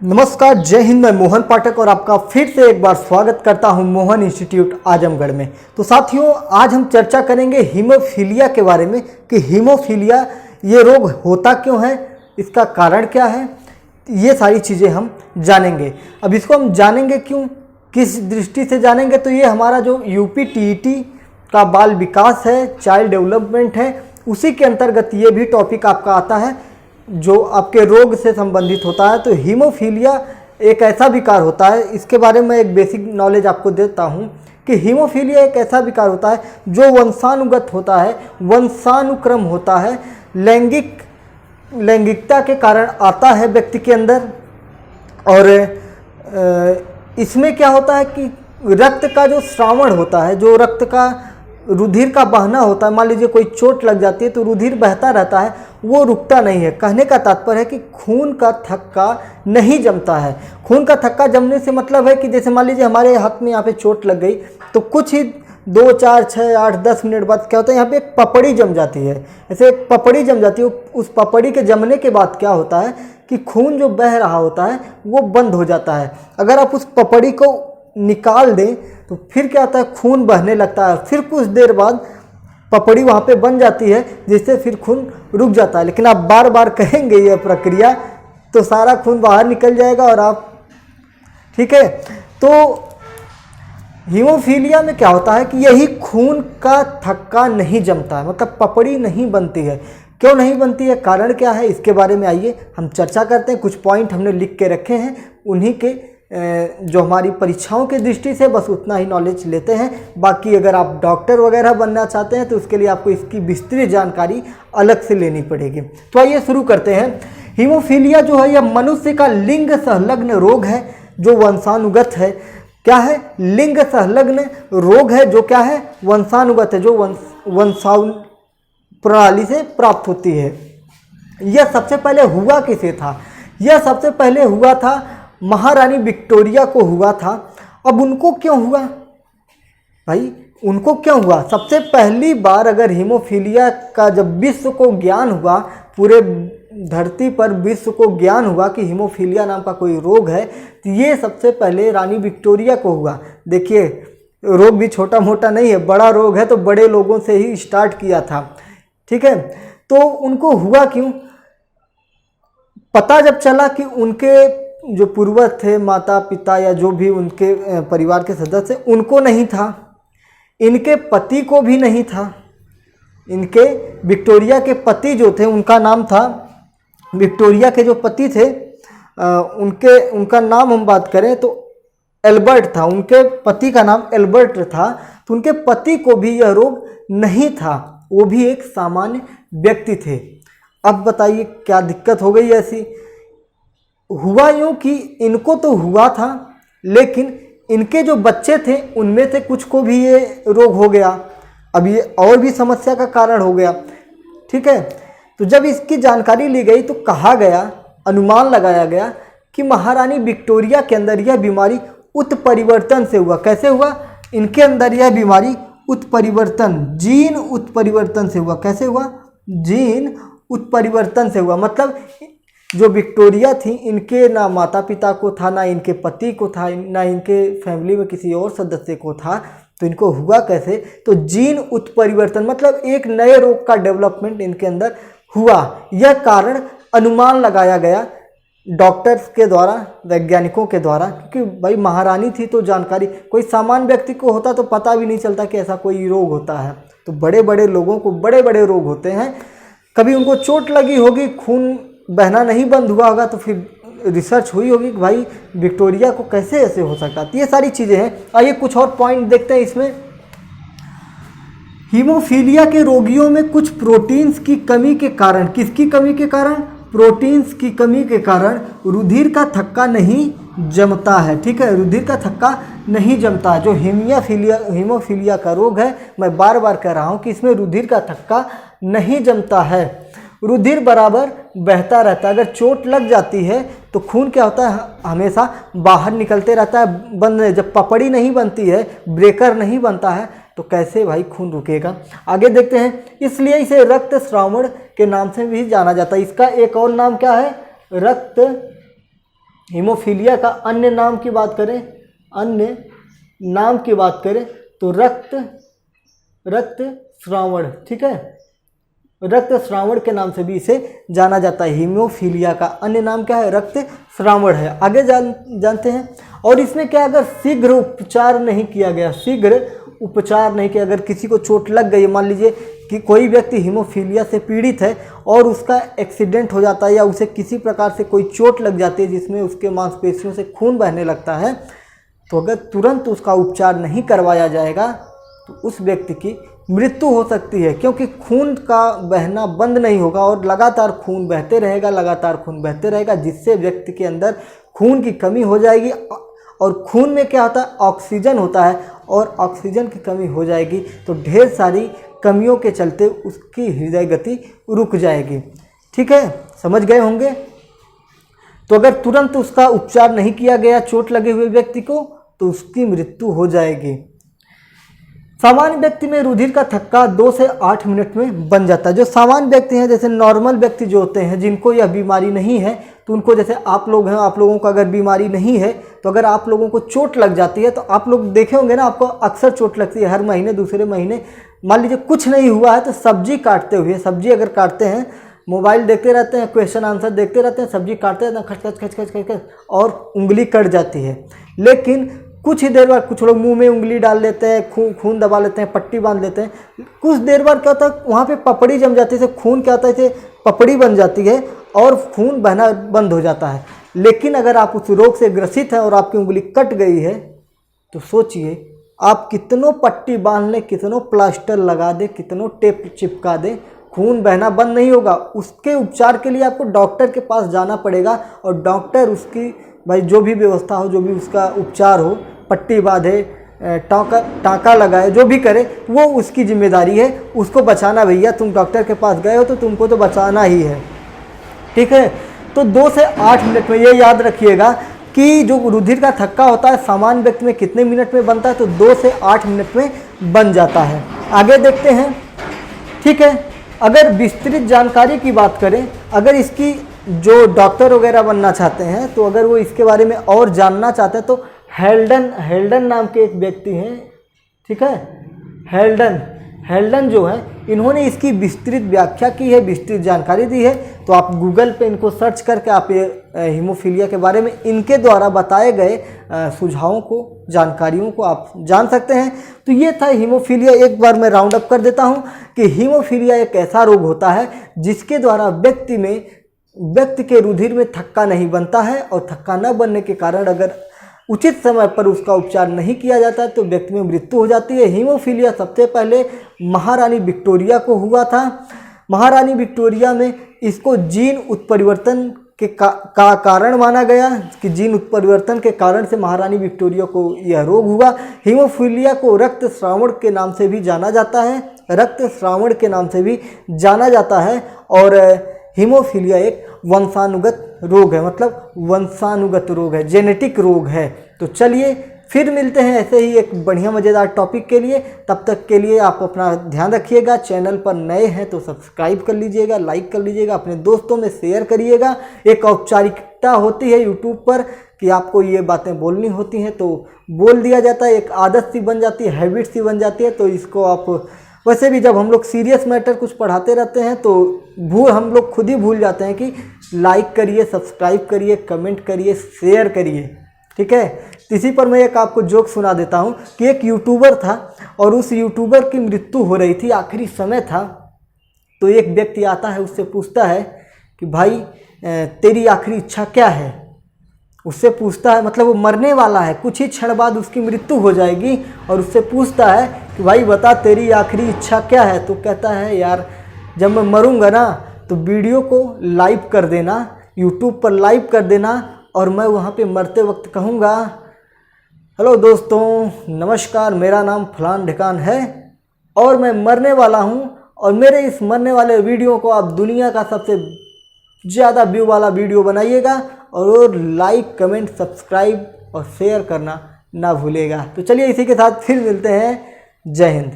नमस्कार, जय हिंद। मैं मोहन पाठक और आपका फिर से एक बार स्वागत करता हूं मोहन इंस्टीट्यूट आजमगढ़ में। तो साथियों, आज हम चर्चा करेंगे हीमोफीलिया के बारे में कि हीमोफीलिया ये रोग होता क्यों है, इसका कारण क्या है, ये सारी चीज़ें हम जानेंगे। अब इसको हम जानेंगे क्यों, किस दृष्टि से जानेंगे, तो ये हमारा जो यूपी टीईटी का बाल विकास है, चाइल्ड डेवलपमेंट है, उसी के अंतर्गत ये भी टॉपिक आपका आता है जो आपके रोग से संबंधित होता है। तो हीमोफीलिया एक ऐसा विकार होता है, इसके बारे में एक बेसिक नॉलेज आपको देता हूँ कि हीमोफीलिया एक ऐसा विकार होता है जो वंशानुगत होता है, वंशानुक्रम होता है, लैंगिकता के कारण आता है व्यक्ति के अंदर। और इसमें क्या होता है कि रक्त का जो श्रावण होता है, जो रक्त का रुधिर का बहना होता है, मान लीजिए कोई चोट लग जाती है तो रुधिर बहता रहता है, वो रुकता नहीं है। कहने का तात्पर्य है कि खून का थक्का नहीं जमता है। खून का थक्का जमने से मतलब है कि जैसे मान लीजिए हमारे हाथ में यहाँ पे चोट लग गई तो कुछ ही 2, 4, 6, 8, 10 मिनट बाद क्या होता है, यहाँ पे एक पपड़ी जम जाती है। ऐसे एक पपड़ी जम जाती है। उस पपड़ी के जमने के बाद क्या होता है कि खून जो बह रहा होता है वो बंद हो जाता है। अगर आप उस पपड़ी को निकाल दें तो फिर क्या होता है, खून बहने लगता है। फिर कुछ देर बाद पपड़ी वहाँ पे बन जाती है, जिससे फिर खून रुक जाता है। लेकिन आप बार बार करेंगे यह प्रक्रिया तो सारा खून बाहर निकल जाएगा और आप ठीक है। तो हीमोफीलिया में क्या होता है कि यही खून का थक्का नहीं जमता है, मतलब पपड़ी नहीं बनती है। क्यों नहीं बनती है, कारण क्या है, इसके बारे में आइए हम चर्चा करते हैं। कुछ पॉइंट हमने लिख के रखे हैं, उन्हीं के जो हमारी परीक्षाओं की दृष्टि से बस उतना ही नॉलेज लेते हैं। बाकी अगर आप डॉक्टर वगैरह बनना चाहते हैं तो उसके लिए आपको इसकी विस्तृत जानकारी अलग से लेनी पड़ेगी। तो आइए शुरू करते हैं। हीमोफीलिया जो है यह मनुष्य का लिंग संलग्न रोग है जो वंशानुगत है। क्या है, लिंग संलग्न रोग है जो क्या है, वंशानुगत है, जो वंशावली प्रणाली से प्राप्त होती है। यह सबसे पहले हुआ किसे था, यह सबसे पहले हुआ था महारानी विक्टोरिया को हुआ था। अब उनको क्यों हुआ भाई, उनको क्यों हुआ? सबसे पहली बार अगर हीमोफीलिया का जब विश्व को ज्ञान हुआ, पूरे धरती पर विश्व को ज्ञान हुआ कि हीमोफीलिया नाम का कोई रोग है, तो ये सबसे पहले रानी विक्टोरिया को हुआ। देखिए, रोग भी छोटा मोटा नहीं है, बड़ा रोग है, तो बड़े लोगों से ही स्टार्ट किया था। ठीक है, तो उनको हुआ क्यों? पता जब चला कि उनके जो पूर्वज थे, माता पिता या जो भी उनके परिवार के सदस्य, उनको नहीं था, इनके पति को भी नहीं था। इनके विक्टोरिया के पति जो थे, उनका नाम था, विक्टोरिया के जो पति थे उनका नाम हम बात करें तो एल्बर्ट था। उनके पति का नाम एल्बर्ट था। तो उनके पति को भी यह रोग नहीं था, वो भी एक सामान्य व्यक्ति थे। अब बताइए क्या दिक्कत हो गई ऐसी? हुआ यूँ कि इनको तो हुआ था, लेकिन इनके जो बच्चे थे उनमें से कुछ को भी ये रोग हो गया। अब ये और भी समस्या का कारण हो गया। ठीक है, तो जब इसकी जानकारी ली गई तो कहा गया, अनुमान लगाया गया कि महारानी विक्टोरिया के अंदर यह बीमारी उत्परिवर्तन से हुआ। कैसे हुआ? इनके अंदर यह बीमारी उत्परिवर्तन, जीन उत्परिवर्तन से हुआ। कैसे हुआ? जीन उत्परिवर्तन से हुआ। मतलब जो विक्टोरिया थी, इनके ना माता पिता को था, ना इनके पति को था, ना इनके फैमिली में किसी और सदस्य को था। तो इनको हुआ कैसे? तो जीन उत्परिवर्तन, मतलब एक नए रोग का डेवलपमेंट इनके अंदर हुआ। यह कारण अनुमान लगाया गया डॉक्टर्स के द्वारा, वैज्ञानिकों के द्वारा, क्योंकि भाई महारानी थी तो जानकारी, कोई सामान्य व्यक्ति को होता तो पता भी नहीं चलता कि ऐसा कोई रोग होता है। तो बड़े बड़े लोगों को बड़े बड़े रोग होते हैं। कभी उनको चोट लगी होगी, खून बहना नहीं बंद हुआ होगा, तो फिर रिसर्च हुई होगी कि भाई विक्टोरिया को कैसे ऐसे हो सकता है। ये सारी चीज़ें हैं। आइए कुछ और पॉइंट देखते हैं इसमें। हीमोफीलिया के रोगियों में कुछ प्रोटीन्स की कमी के कारण, किसकी कमी के कारण? प्रोटीन्स की कमी के कारण रुधिर का थक्का नहीं जमता है। ठीक है, रुधिर का थक्का नहीं जमता है। जो हीमोफीलिया का रोग है, मैं बार बार कह रहा हूँ कि इसमें रुधिर का थक्का नहीं जमता है, रुधिर बराबर बहता रहता है। अगर चोट लग जाती है तो खून क्या होता है, हमेशा बाहर निकलते रहता है, बंद। जब पपड़ी नहीं बनती है, ब्रेकर नहीं बनता है, तो कैसे भाई खून रुकेगा? आगे देखते हैं। इसलिए इसे रक्त श्रावण के नाम से भी जाना जाता है। इसका एक और नाम क्या है? रक्त हीमोफीलिया का अन्य नाम की बात करें, अन्य नाम की बात करें तो रक्त श्रावण, ठीक है, रक्त श्रावण के नाम से भी इसे जाना जाता है। हीमोफीलिया का अन्य नाम क्या है? रक्त श्रावण है। आगे जानते हैं। और इसमें क्या, अगर शीघ्र उपचार नहीं किया गया, शीघ्र उपचार नहीं किया, अगर किसी को चोट लग गई, मान लीजिए कि कोई व्यक्ति हीमोफीलिया से पीड़ित है और उसका एक्सीडेंट हो जाता है या उसे किसी प्रकार से कोई चोट लग जाती है जिसमें उसके मांसपेशियों से खून बहने लगता है, तो अगर तुरंत उसका उपचार नहीं करवाया जाएगा तो उस व्यक्ति की मृत्यु हो सकती है, क्योंकि खून का बहना बंद नहीं होगा और लगातार खून बहते रहेगा, लगातार खून बहते रहेगा, जिससे व्यक्ति के अंदर खून की कमी हो जाएगी। और खून में क्या होता है? ऑक्सीजन होता है, और ऑक्सीजन की कमी हो जाएगी तो ढेर सारी कमियों के चलते उसकी हृदय गति रुक जाएगी। ठीक है, समझ गए होंगे। तो अगर तुरंत उसका उपचार नहीं किया गया चोट लगे हुए व्यक्ति को तो उसकी मृत्यु हो जाएगी। सामान्य व्यक्ति में रुधिर का थक्का 2 से 8 मिनट में बन जाता है। जो सामान्य व्यक्ति हैं, जैसे नॉर्मल व्यक्ति जो होते हैं, जिनको यह बीमारी नहीं है, तो उनको, जैसे आप लोग हैं, आप लोगों को अगर बीमारी नहीं है तो अगर आप लोगों को चोट लग जाती है तो आप लोग देखे होंगे ना, आपको अक्सर चोट लगती है हर महीने दूसरे महीने। मान लीजिए कुछ नहीं हुआ है तो सब्जी काटते हुए, सब्जी अगर काटते हैं, मोबाइल देखते रहते हैं, क्वेश्चन आंसर देखते रहते हैं, सब्जी काटते रहते हैं, खच खच खच खच खच और उंगली कट जाती है। लेकिन कुछ ही देर बाद कुछ लोग मुंह में उंगली डाल लेते हैं, खून दबा लेते हैं, पट्टी बांध लेते हैं। कुछ देर बाद क्या होता है, वहाँ पे पपड़ी जम जाती है, खून क्या होता है, पपड़ी बन जाती है और खून बहना बंद हो जाता है। लेकिन अगर आप उस रोग से ग्रसित हैं और आपकी उंगली कट गई है तो सोचिए, आप कितनों पट्टी बांध लें, कितनों प्लास्टर लगा दें, कितनों टेप चिपका दें, खून बहना बंद नहीं होगा। उसके उपचार के लिए आपको डॉक्टर के पास जाना पड़ेगा और डॉक्टर उसकी, भाई जो भी व्यवस्था हो, जो भी उसका उपचार हो, पट्टी बांधे, टाँका लगाए, जो भी करे, वो उसकी जिम्मेदारी है। उसको बचाना, भैया तुम डॉक्टर के पास गए हो तो तुमको तो बचाना ही है। ठीक है, तो 2 से 8 मिनट में, ये याद रखिएगा कि जो रुधिर का थक्का होता है सामान्य व्यक्ति में कितने मिनट में बनता है, तो 2 से 8 मिनट में बन जाता है। आगे देखते हैं। ठीक है, अगर विस्तृत जानकारी की बात करें, अगर इसकी जो डॉक्टर वगैरह बनना चाहते हैं तो अगर वो इसके बारे में और जानना चाहते हैं तो हेल्डन नाम के एक व्यक्ति हैं, ठीक है, हेल्डन जो है, इन्होंने इसकी विस्तृत व्याख्या की है, विस्तृत जानकारी दी है। तो आप गूगल पे इनको सर्च करके आप ये हीमोफीलिया के बारे में इनके द्वारा बताए गए सुझावों को, जानकारियों को आप जान सकते हैं। तो ये था हीमोफीलिया। एक बार मैं राउंड अप कर देता हूँ कि हीमोफीलिया एक ऐसा रोग होता है जिसके द्वारा व्यक्ति के रुधिर में थक्का नहीं बनता है, और थक्का न बनने के कारण अगर उचित समय पर उसका उपचार नहीं किया जाता है तो व्यक्ति में मृत्यु हो जाती है। हीमोफीलिया सबसे पहले महारानी विक्टोरिया को हुआ था। महारानी विक्टोरिया में इसको जीन उत्परिवर्तन के कारण माना गया कि जीन उत्परिवर्तन के कारण से महारानी विक्टोरिया को यह रोग हुआ। हीमोफीलिया को रक्त श्रावण के नाम से भी जाना जाता है, रक्त श्रावण के नाम से भी जाना जाता है। और हीमोफीलिया एक वंशानुगत रोग है, मतलब वंशानुगत रोग है, जेनेटिक रोग है। तो चलिए फिर मिलते हैं ऐसे ही एक बढ़िया मज़ेदार टॉपिक के लिए। तब तक के लिए आप अपना ध्यान रखिएगा। चैनल पर नए हैं तो सब्सक्राइब कर लीजिएगा, लाइक कर लीजिएगा, अपने दोस्तों में शेयर करिएगा। एक औपचारिकता होती है यूट्यूब पर कि आपको ये बातें बोलनी होती हैं तो बोल दिया जाता है, एक आदत सी बन जाती है, हैबिट सी बन जाती है। तो इसको आप, वैसे भी जब हम लोग सीरियस मैटर कुछ पढ़ाते रहते हैं तो हम लोग खुद ही भूल जाते हैं कि लाइक करिए, सब्सक्राइब करिए, कमेंट करिए, शेयर करिए। ठीक है, इसी पर मैं एक आपको जोक सुना देता हूँ कि एक यूट्यूबर था और उस यूट्यूबर की मृत्यु हो रही थी, आखिरी समय था। तो एक व्यक्ति आता है, उससे पूछता है कि भाई तेरी आखिरी इच्छा क्या है। उससे पूछता है, मतलब वो मरने वाला है, कुछ ही क्षण बाद उसकी मृत्यु हो जाएगी, और उससे पूछता है कि भाई बता तेरी आखिरी इच्छा क्या है। तो कहता है, यार जब मैं मरूंगा ना तो वीडियो को लाइव कर देना, यूट्यूब पर लाइव कर देना, और मैं वहाँ पे मरते वक्त कहूँगा, हेलो दोस्तों, नमस्कार, मेरा नाम फलान ढिकान है और मैं मरने वाला हूँ, और मेरे इस मरने वाले वीडियो को आप दुनिया का सबसे ज़्यादा व्यू वाला वीडियो बनाइएगा, और लाइक, कमेंट, सब्सक्राइब और शेयर करना ना भूलेगा। तो चलिए इसी के साथ फिर मिलते हैं। जय हिंद।